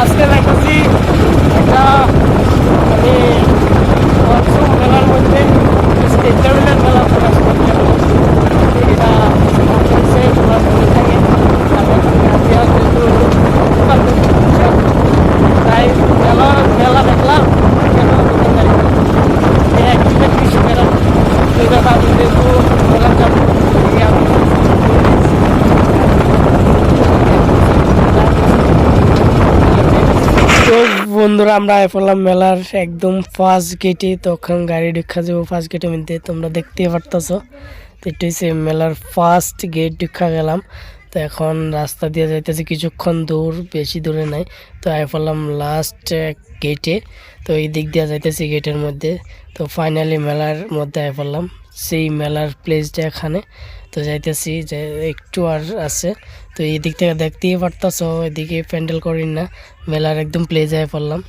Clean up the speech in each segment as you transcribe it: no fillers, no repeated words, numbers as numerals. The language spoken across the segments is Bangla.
আজকে দেখতেছি একটা মানে মনসুন মেলার মধ্যে স্টেট লেভেলের মেলা প্রকাশ করতে এটা চলছে তোমরা বলে থাকে তাই মেলা দেখলাম একদিকে কৃষি মেলা দুই কথা যেহেতু মেলা যাবো তো বন্ধুরা আমরা পড়লাম মেলার একদম ফার্স্ট গেটে। তখন গাড়ি ঢুকা যাবো ফার্স্ট গেটের মধ্যে, তোমরা দেখতে পারতেছো। তো এটা হচ্ছে মেলার ফার্স্ট গেট ঢুকা গেলাম। তো এখন রাস্তা দিয়ে যাইতেছে কিছুক্ষণ দূর, বেশি দূরে নাই। তো পড়লাম লাস্ট গেটে। তো এই দিক দিয়ে যাইতেছি গেটের মধ্যে। তো ফাইনালি মেলার মধ্যে পড়লাম, সেই মেলার প্লেসটা এখানে। তো যাইতেছি যে একটু আর আছে। তো এই দিক থেকে দেখতেই পারতাছো, এদিকে প্যান্ডেল করি না, মেলার একদম প্লেসে পড়লাম।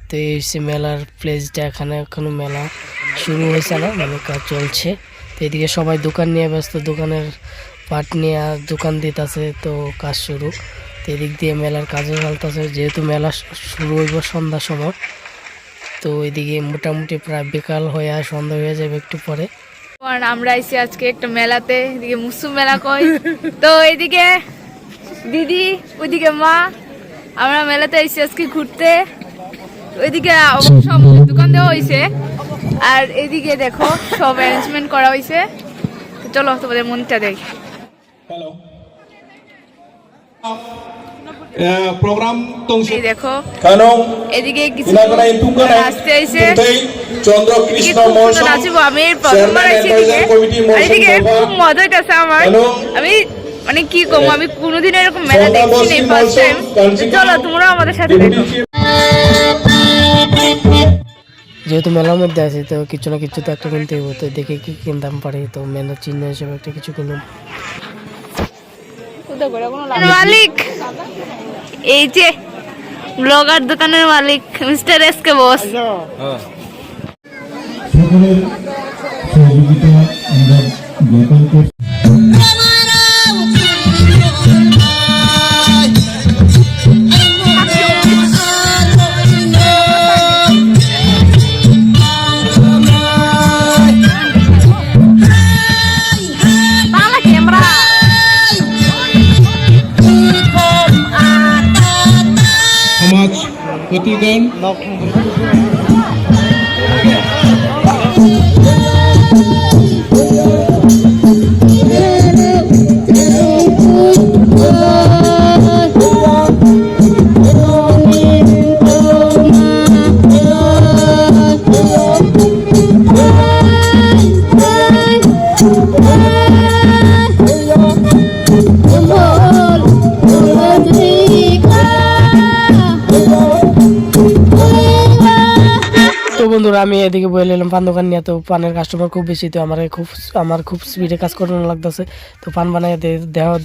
তো এই হচ্ছে মেলার প্লেসটা, এখানে এখনো মেলা শুরু হয়েছে না, মানে কাজ চলছে। তো এদিকে সবাই দোকান নিয়ে ব্যস্ত, দোকানের পাট নিয়ে দোকান দিতেছে, তো কাজ শুরু। তো এদিক দিয়ে মেলার কাজও চলতেছে, যেহেতু মেলা শুরু হইব সন্ধ্যার সময়। তো এদিকে মোটামুটি প্রায় বিকাল হয়ে সন্ধ্যা হয়ে যাবে একটু পরে। আমরা আইছি আজকে একটা মেলাতে, এদিকে মুসুম মেলা কই। তো এইদিকে দিদি, ওইদিকে মা, আমরা মেলাতে আইছি আজকে ঘুরতে। ওইদিকে সব দোকান দেওয়া হয়েছে, আর এদিকে দেখো সব অ্যারেঞ্জমেন্ট করা হয়েছে। তো চলো তোমাদের মনটা দেখি। program এই দেখো Kanong এদিকে কিছু Inagana Intungan আসতে আইছে, Chandra Krishna Mosam নাচিব। আমি প্রথমবার আইছি এদিকে, আর এদিকে খুব মজা হইতাছে আমার। আমি মানে কি কম, আমি কোনোদিন এরকম মেলা দেখছি না, ফার্স্ট টাইম। চলো তোমরা আমাদের সাথে দেখো। যেহেতু মেলার মধ্যে আছে, তো কিছু না কিছু তো একটা কিনতে হইব। তো দেখে কি কিনতাম পারি, তো মেলার চিহ্ন হিসেবে একটা কিছু কিনলাম। মালিক এই যে ব্লগার দোকানের মালিক মিস্টার এস কে বস। সকলের সহযোগিতা আমরা জ্ঞাপন করছি। সমাজ প্রতিদান বন্ধুরা আমি এদিকে বলে এলাম পান দোকান নিয়ে। তো পানের কাস্টমার খুব বেশি, তো আমার খুব স্পিডে কাজ করানো লাগতেছে। তো পান বানাই দেওয়া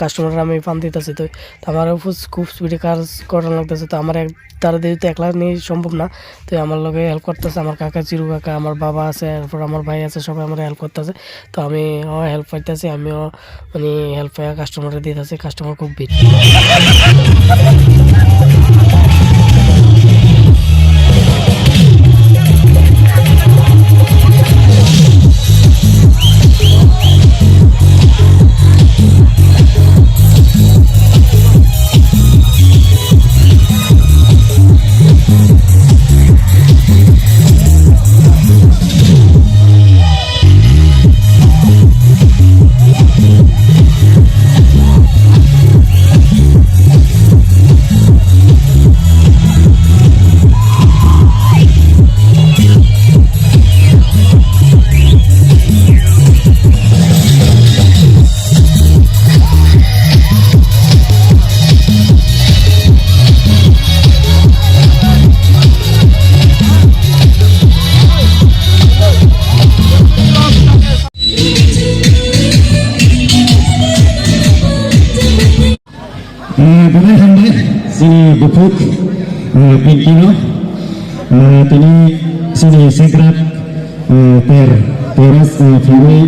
কাস্টমার আমি পান দিতেছি। তো আমারও খুব স্পিডে কাজ করানো লাগতেছে। তো আমার তারা যেহেতু একলা নিয়ে সম্ভব না, তো আমার লগে হেল্প করতেছে আমার কাকা, চিরু কাকা, আমার বাবা আছে, এরপর আমার ভাই আছে, সবাই আমার হেল্প করতেছে। তো আমি হেল্প পাইতেছি, আমিও মানে হেল্প পাই কাস্টমারে দিতেছি। কাস্টমার খুব ভিড়। Dengan hendak si Bupuk Pinkino ini sini segera teras Flori